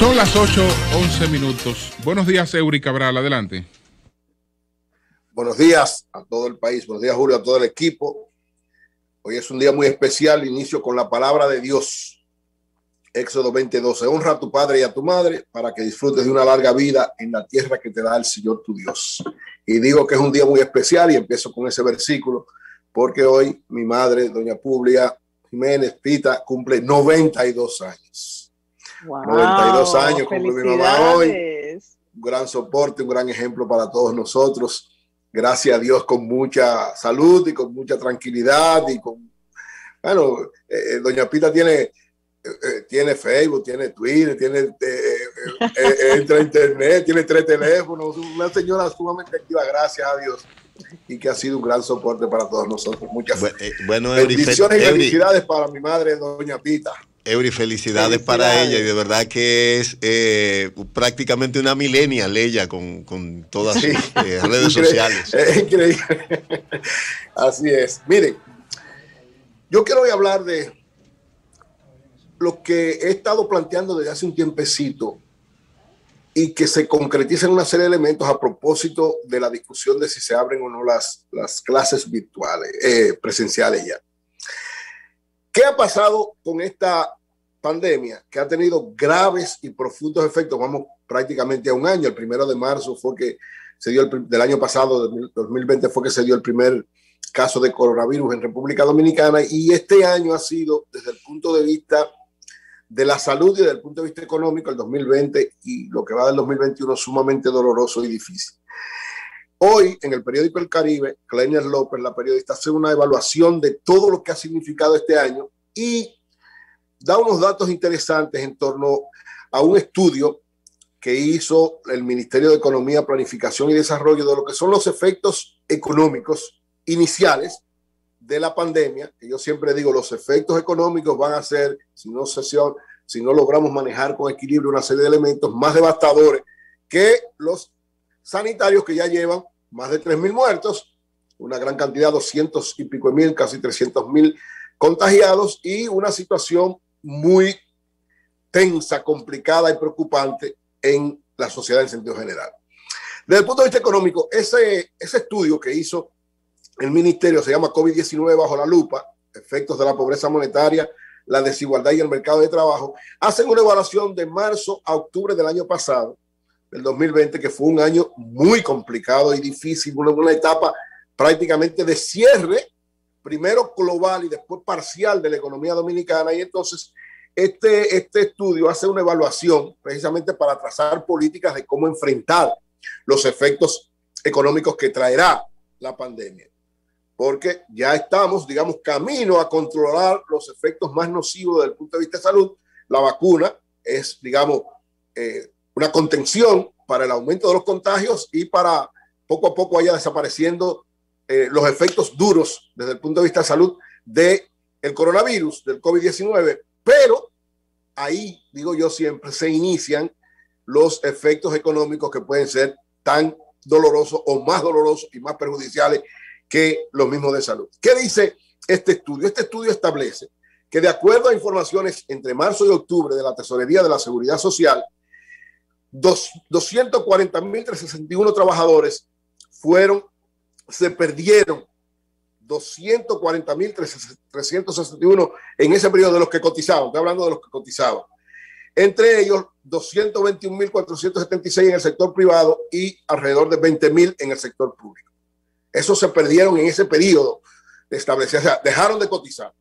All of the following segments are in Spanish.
Son las 8:11. Buenos días, Eury Cabral, adelante. Buenos días a todo el país, buenos días, Julio, a todo el equipo. Hoy es un día muy especial, inicio con la palabra de Dios. Éxodo 20:12. Honra a tu padre y a tu madre para que disfrutes de una larga vida en la tierra que te da el Señor tu Dios. Y digo que es un día muy especial y empiezo con ese versículo porque hoy mi madre, doña Publia Jiménez Pita, cumple 92 años. Wow, 92 años cumple mi mamá hoy. Un gran soporte, un gran ejemplo para todos nosotros. Gracias a Dios, con mucha salud y con mucha tranquilidad. Y con, bueno, doña Pita tiene Facebook, tiene Twitter, entra a internet, tiene 3 teléfonos. Una señora sumamente activa, gracias a Dios. Y que ha sido un gran soporte para todos nosotros. Muchas bendiciones y felicidades para mi madre, doña Pita. Eury, felicidades para ella, y de verdad que es prácticamente una millennial ella con todas sus redes sociales. Es increíble. Así es. Miren, yo quiero hoy hablar de lo que he estado planteando desde hace un tiempecito y que se concretiza en una serie de elementos a propósito de la discusión de si se abren o no las clases virtuales, presenciales ya. ¿Qué ha pasado con esta pandemia que ha tenido graves y profundos efectos? Vamos prácticamente a un año. El 1 de marzo fue que se dio, del año pasado, 2020, fue que se dio el primer caso de coronavirus en República Dominicana, y este año ha sido, desde el punto de vista de la salud y desde el punto de vista económico, el 2020 y lo que va del 2021, sumamente doloroso y difícil. Hoy, en el periódico El Caribe, Cleiner López, la periodista, hace una evaluación de todo lo que ha significado este año y da unos datos interesantes en torno a un estudio que hizo el Ministerio de Economía, Planificación y Desarrollo de lo que son los efectos económicos iniciales de la pandemia, que yo siempre digo, los efectos económicos van a ser, si no logramos manejar con equilibrio una serie de elementos, más devastadores que los sanitarios, que ya llevan más de 3.000 muertos, una gran cantidad, 200 y pico de mil, casi 300.000 contagiados, y una situación muy tensa, complicada y preocupante en la sociedad en sentido general. Desde el punto de vista económico, ese estudio que hizo el ministerio se llama COVID-19 bajo la lupa, efectos de la pobreza monetaria, la desigualdad y el mercado de trabajo. Hacen una evaluación de marzo a octubre del año pasado, del 2020, que fue un año muy complicado y difícil, una etapa prácticamente de cierre, primero global y después parcial de la economía dominicana. Y entonces este estudio hace una evaluación precisamente para trazar políticas de cómo enfrentar los efectos económicos que traerá la pandemia. Porque ya estamos, digamos, camino a controlar los efectos más nocivos desde el punto de vista de salud. La vacuna es, digamos, una contención para el aumento de los contagios y para poco a poco vaya desapareciendo los efectos duros desde el punto de vista de salud del coronavirus, del COVID-19. Pero ahí, digo yo siempre, se inician los efectos económicos que pueden ser tan dolorosos o más dolorosos y más perjudiciales que los mismos de salud. ¿Qué dice este estudio? Este estudio establece que, de acuerdo a informaciones entre marzo y octubre de la Tesorería de la Seguridad Social, 240.361 trabajadores se perdieron, 240.361 en ese periodo de los que cotizaban. Estoy hablando de los que cotizaban. Entre ellos, 221.476 en el sector privado y alrededor de 20.000 en el sector público. Esos se perdieron en ese periodo de establecer, o sea, dejaron de cotizar.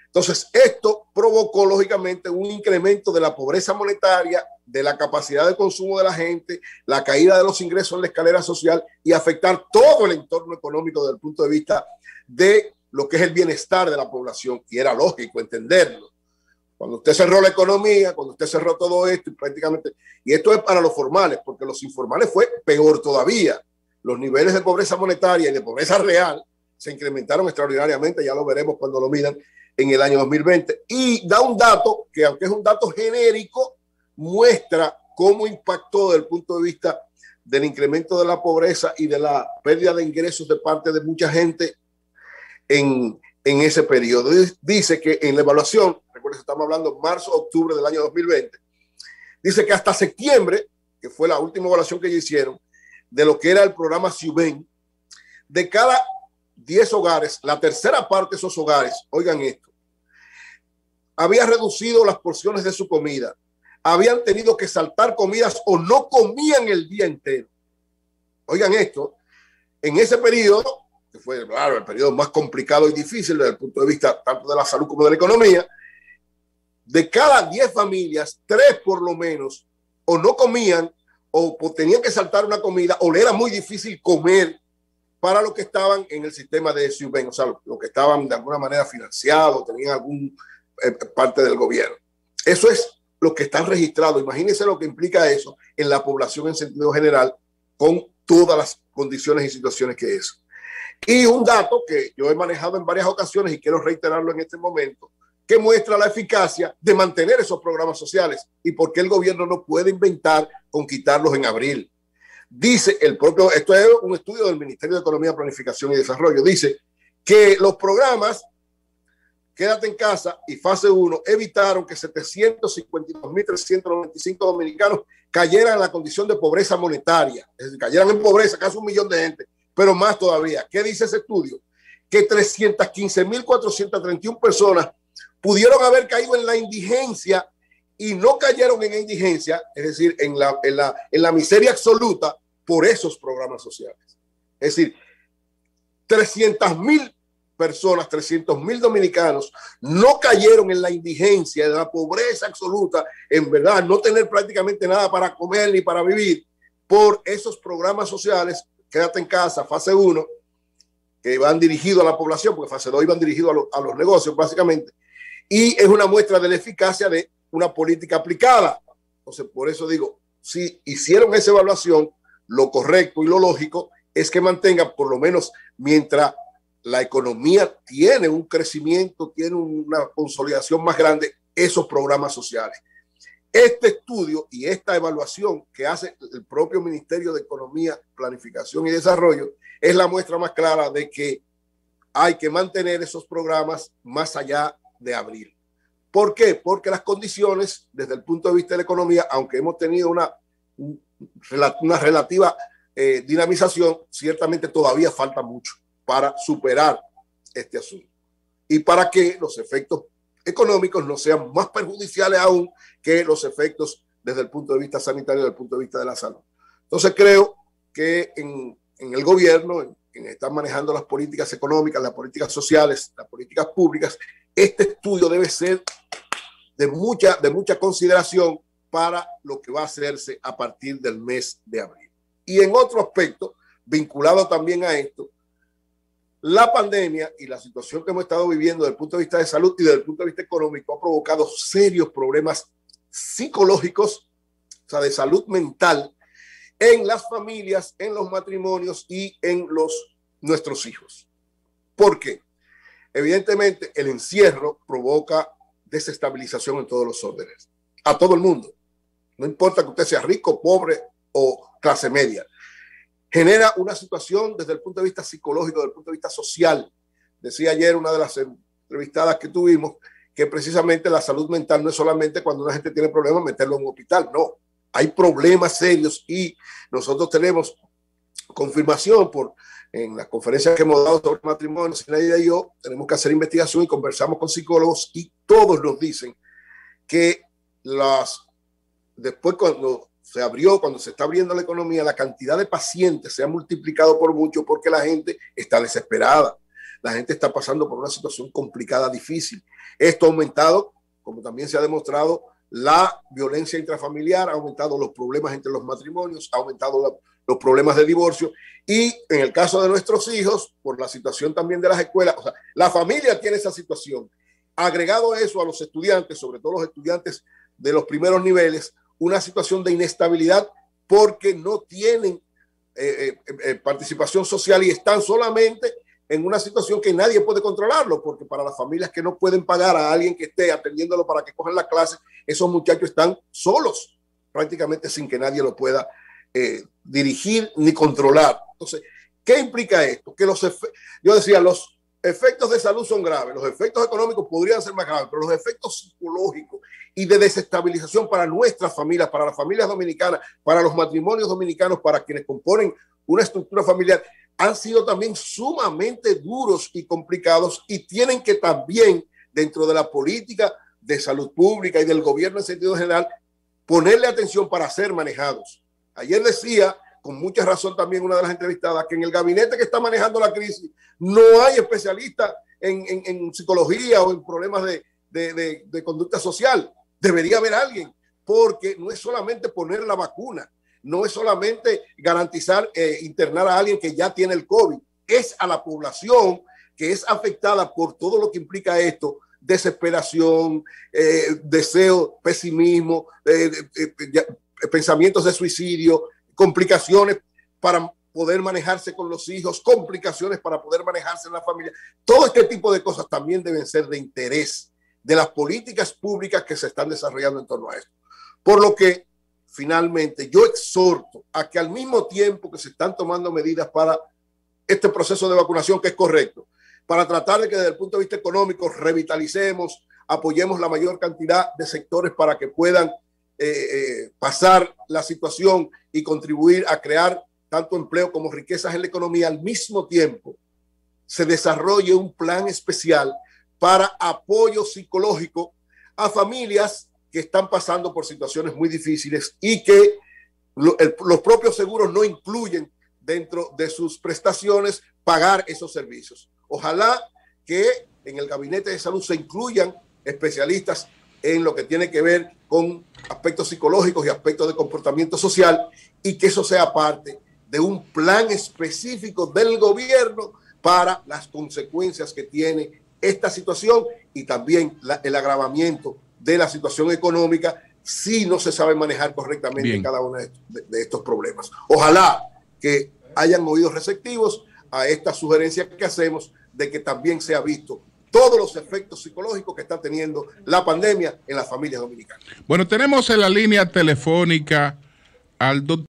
Entonces, esto provocó, lógicamente, un incremento de la pobreza monetaria, de la capacidad de consumo de la gente, la caída de los ingresos en la escalera social y afectar todo el entorno económico desde el punto de vista de lo que es el bienestar de la población. Y era lógico entenderlo. Cuando usted cerró la economía, cuando usted cerró todo esto, y esto es para los formales, porque los informales fue peor todavía. Los niveles de pobreza monetaria y de pobreza real se incrementaron extraordinariamente, ya lo veremos cuando lo midan en el año 2020. Y da un dato que, aunque es un dato genérico, muestra cómo impactó desde el punto de vista del incremento de la pobreza y de la pérdida de ingresos de parte de mucha gente en ese periodo. Dice que en la evaluación, recuerden, estamos hablando marzo, octubre del año 2020, Dice que hasta septiembre, que fue la última evaluación que ellos hicieron, de lo que era el programa SIUBEN, de cada 10 hogares, la tercera parte de esos hogares, oigan esto, había reducido las porciones de su comida, habían tenido que saltar comidas o no comían el día entero. Oigan esto, en ese periodo, que fue, claro, el periodo más complicado y difícil desde el punto de vista tanto de la salud como de la economía, de cada 10 familias, 3 por lo menos, o no comían, o tenían que saltar una comida, o le era muy difícil comer para los que estaban en el sistema de SIUBEN, o sea, los que estaban de alguna manera financiados, tenían algún parte del gobierno. Eso es lo que está registrado. Imagínense lo que implica eso en la población en sentido general, con todas las condiciones y situaciones que es. Y un dato que yo he manejado en varias ocasiones y quiero reiterarlo en este momento, que muestra la eficacia de mantener esos programas sociales y por qué el gobierno no puede inventar con quitarlos en abril. Dice el propio, esto es un estudio del Ministerio de Economía, Planificación y Desarrollo, dice que los programas Quédate en Casa y Fase 1 evitaron que 752.395 dominicanos cayeran en la condición de pobreza monetaria, es decir, cayeran en pobreza, casi 1 millón de gente, pero más todavía. ¿Qué dice ese estudio? Que 315.431 personas pudieron haber caído en la indigencia y no cayeron en indigencia, es decir, en la miseria absoluta por esos programas sociales. Es decir, 300.000 personas, 300.000 dominicanos no cayeron en la indigencia, de la pobreza absoluta, en verdad, no tener prácticamente nada para comer ni para vivir por esos programas sociales, Quédate en Casa, Fase 1, que van dirigidos a la población, porque Fase 2 iban dirigidos a los negocios, básicamente, y es una muestra de la eficacia de una política aplicada. Entonces, por eso digo, si hicieron esa evaluación, lo correcto y lo lógico es que mantengan, por lo menos mientras la economía tiene un crecimiento, tiene una consolidación más grande, esos programas sociales. Este estudio y esta evaluación que hace el propio Ministerio de Economía, Planificación y Desarrollo es la muestra más clara de que hay que mantener esos programas más allá de abril. ¿Por qué? Porque las condiciones, desde el punto de vista de la economía, aunque hemos tenido una relativa dinamización, ciertamente todavía falta mucho para superar este asunto y para que los efectos económicos no sean más perjudiciales aún que los efectos desde el punto de vista sanitario, desde el punto de vista de la salud. Entonces creo que en el gobierno, en están manejando las políticas económicas, las políticas sociales, las políticas públicas, este estudio debe ser de mucha consideración para lo que va a hacerse a partir del mes de abril. Y en otro aspecto, vinculado también a esto, la pandemia y la situación que hemos estado viviendo desde el punto de vista de salud y desde el punto de vista económico ha provocado serios problemas psicológicos, o sea, de salud mental, en las familias, en los matrimonios y en nuestros hijos. ¿Por qué? Evidentemente, el encierro provoca desestabilización en todos los órdenes, a todo el mundo. No importa que usted sea rico, pobre o clase media. Genera una situación desde el punto de vista psicológico, desde el punto de vista social. Decía ayer una de las entrevistadas que tuvimos que precisamente la salud mental no es solamente cuando una gente tiene problemas meterlo en un hospital, no. Hay problemas serios y nosotros tenemos confirmación en las conferencias que hemos dado sobre matrimonio, Sinaida y yo, tenemos que hacer investigación y conversamos con psicólogos y todos nos dicen que después cuando se está abriendo la economía, la cantidad de pacientes se ha multiplicado por mucho porque la gente está desesperada. La gente está pasando por una situación complicada, difícil. Esto ha aumentado, como también se ha demostrado, la violencia intrafamiliar, ha aumentado los problemas entre los matrimonios, ha aumentado los problemas de divorcio y en el caso de nuestros hijos, por la situación también de las escuelas, o sea, la familia tiene esa situación. Agregado eso a los estudiantes, sobre todo los estudiantes de los primeros niveles, una situación de inestabilidad porque no tienen participación social y están solamente en una situación que nadie puede controlarlo, porque para las familias que no pueden pagar a alguien que esté atendiéndolo para que cojan la clase, esos muchachos están solos, prácticamente sin que nadie lo pueda dirigir ni controlar. Entonces, ¿qué implica esto? Que yo decía, los efectos de salud son graves, los efectos económicos podrían ser más graves, pero los efectos psicológicos y de desestabilización para nuestras familias, para las familias dominicanas, para los matrimonios dominicanos, para quienes componen una estructura familiar, han sido también sumamente duros y complicados, y tienen que también, dentro de la política de salud pública y del gobierno en sentido general, ponerle atención para ser manejados. Ayer decía, con mucha razón también una de las entrevistadas, que en el gabinete que está manejando la crisis no hay especialistas en psicología o en problemas de conducta social. Debería haber alguien, porque no es solamente poner la vacuna, no es solamente garantizar internar a alguien que ya tiene el COVID, es a la población que es afectada por todo lo que implica esto: desesperación, deseo, pesimismo, pensamientos de suicidio, complicaciones para poder manejarse con los hijos, complicaciones para poder manejarse en la familia. Todo este tipo de cosas también deben ser de interés de las políticas públicas que se están desarrollando en torno a esto. Por lo que, finalmente, yo exhorto a que al mismo tiempo que se están tomando medidas para este proceso de vacunación, que es correcto, para tratar de que desde el punto de vista económico revitalicemos, apoyemos la mayor cantidad de sectores para que puedan pasar la situación y contribuir a crear tanto empleo como riquezas en la economía, al mismo tiempo se desarrolle un plan especial para apoyo psicológico a familias que están pasando por situaciones muy difíciles y que los propios seguros no incluyen dentro de sus prestaciones pagar esos servicios. Ojalá que en el gabinete de salud se incluyan especialistas en lo que tiene que ver con aspectos psicológicos y aspectos de comportamiento social, y que eso sea parte de un plan específico del gobierno para las consecuencias que tiene esta situación y también el agravamiento de la situación económica si no se sabe manejar correctamente cada uno de estos problemas. Ojalá que hayan oídos receptivos a esta sugerencia que hacemos de que también sea visto todos los efectos psicológicos que está teniendo la pandemia en las familias dominicanas. Bueno, tenemos en la línea telefónica al doctor